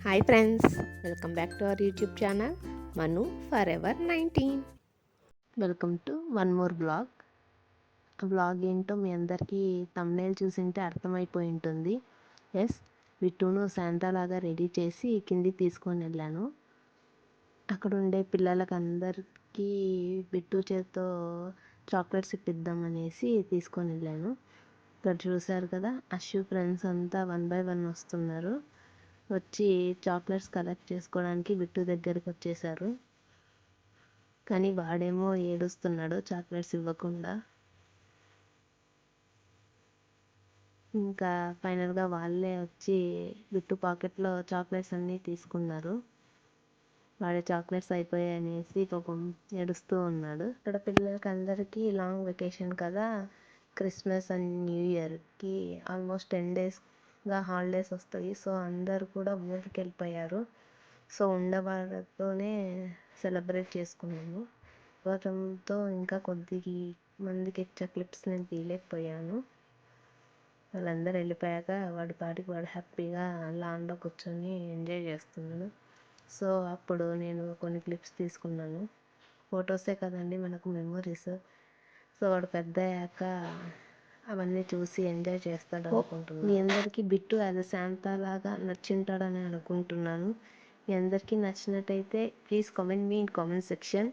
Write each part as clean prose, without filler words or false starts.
Hi friends, welcome back to our YouTube channel Manu for ever 19. Welcome to one more blog. ఆ blog ఏంటో మీ అందరికీ thumbnail చూసింటే అర్థమైపోయి ఉంటుంది. Yes, విట్టును Shanta లాగా ready చేసి కిందికి తీసుకొని వెళ్ళాను. అక్కడ ఉండే పిల్లలకి అందరికీ బిట్టు చేత్తో చాక్లెట్స్ ఇప్పిద్దామనేసి తీసుకొని వెళ్ళాను. ఇక్కడ చూసారు కదా, అశ్యు ఫ్రెండ్స్ అంతా 1 by 1 వస్తున్నారు. వచ్చి చాక్లెట్స్ కలెక్ట్ చేసుకోవడానికి బిట్టు దగ్గరికి వచ్చేసారు. కానీ వాడేమో ఏడుస్తున్నాడు చాక్లెట్స్ ఇవ్వకుండా. ఇంకా ఫైనల్గా వాళ్ళే వచ్చి బిట్టు పాకెట్లో చాక్లెట్స్ అన్నీ తీసుకున్నారు. వాడి చాక్లెట్స్ అయిపోయాయి అనేసి పాపం ఏడుస్తూ ఉన్నాడు. ఇక్కడ పిల్లలకి అందరికీ లాంగ్ వెకేషన్ కదా, క్రిస్మస్ అండ్ న్యూ ఇయర్కి ఆల్మోస్ట్ 10 daysగా హాలిడేస్ వస్తాయి. సో అందరు కూడా ఊరికి వెళ్ళిపోయారు. సో ఉన్న వాళ్ళతోనే సెలబ్రేట్ చేసుకున్నాము. వర్షంతో ఇంకా కొద్ది మందికి ఇచ్చే క్లిప్స్ నేను తీయలేకపోయాను. వాళ్ళందరూ వెళ్ళిపోయాక వాడి పాటికి వాడు హ్యాపీగా లాన్లో కూర్చొని ఎంజాయ్ చేస్తున్నాడు. సో అప్పుడు నేను కొన్ని క్లిప్స్ తీసుకున్నాను. ఫొటోసే కదండి మనకు మెమొరీస్. సో వాడు పెద్ద అయ్యాక అవన్నీ చూసి ఎంజాయ్ చేస్తాడు అనుకుంటున్నాను. మీ అందరికీ బిట్టు యాజ్ అ శాంతా లాగా నచ్చింటాడని అనుకుంటున్నాను. మీ అందరికీ నచ్చినట్టయితే please comment me in comment section.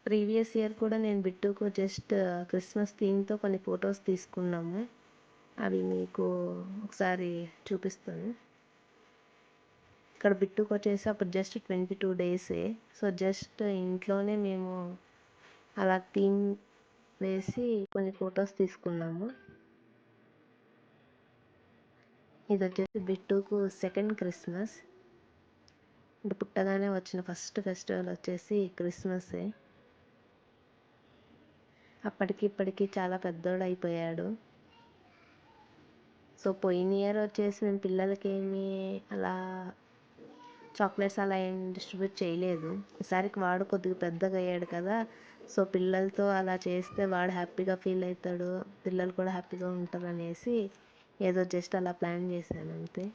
Previous year కూడా నేను బిట్టుకు జస్ట్ క్రిస్మస్ థీమ్తో కొన్ని ఫొటోస్ తీసుకున్నాము. అవి మీకు ఒకసారి చూపిస్తాను. ఇక్కడ బిట్టుకు వచ్చేసి అప్పుడు జస్ట్ 22 days. సో జస్ట్ ఇంట్లోనే మేము అలా థీమ్ వేసి కొన్ని ఫొటోస్ తీసుకున్నాము. ఇది వచ్చేసి బిట్టుకు సెకండ్ క్రిస్మస్. అంటే పుట్టగానే వచ్చిన ఫస్ట్ ఫెస్టివల్ వచ్చేసి క్రిస్మసే. అప్పటికి ఇప్పటికి చాలా పెద్దోడు అయిపోయాడు. సో పోయిన ఇయర్ వచ్చేసి మేము పిల్లలకి ఏమీ అలా చాక్లెట్స్ అలా ఏం డిస్ట్రిబ్యూట్ చేయలేదు. ఈసారికి వాడు కొద్దిగా పెద్దగా అయ్యాడు కదా, సో పిల్లలతో అలా చేస్తే వాడు హ్యాపీగా ఫీల్ అవుతాడు, పిల్లలు కూడా హ్యాపీగా ఉంటారు అనేసి ఏదో జస్ట్ అలా ప్లాన్ చేశాను అంతే.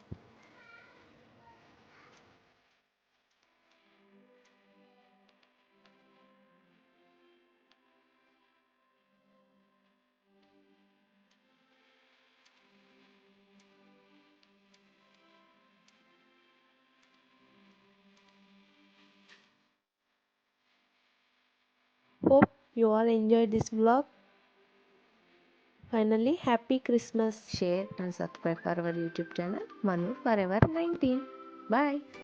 Hope you all enjoyed this vlog. Finally, happy Christmas. Share and subscribe for our YouTube channel Manu Forever 19. Bye.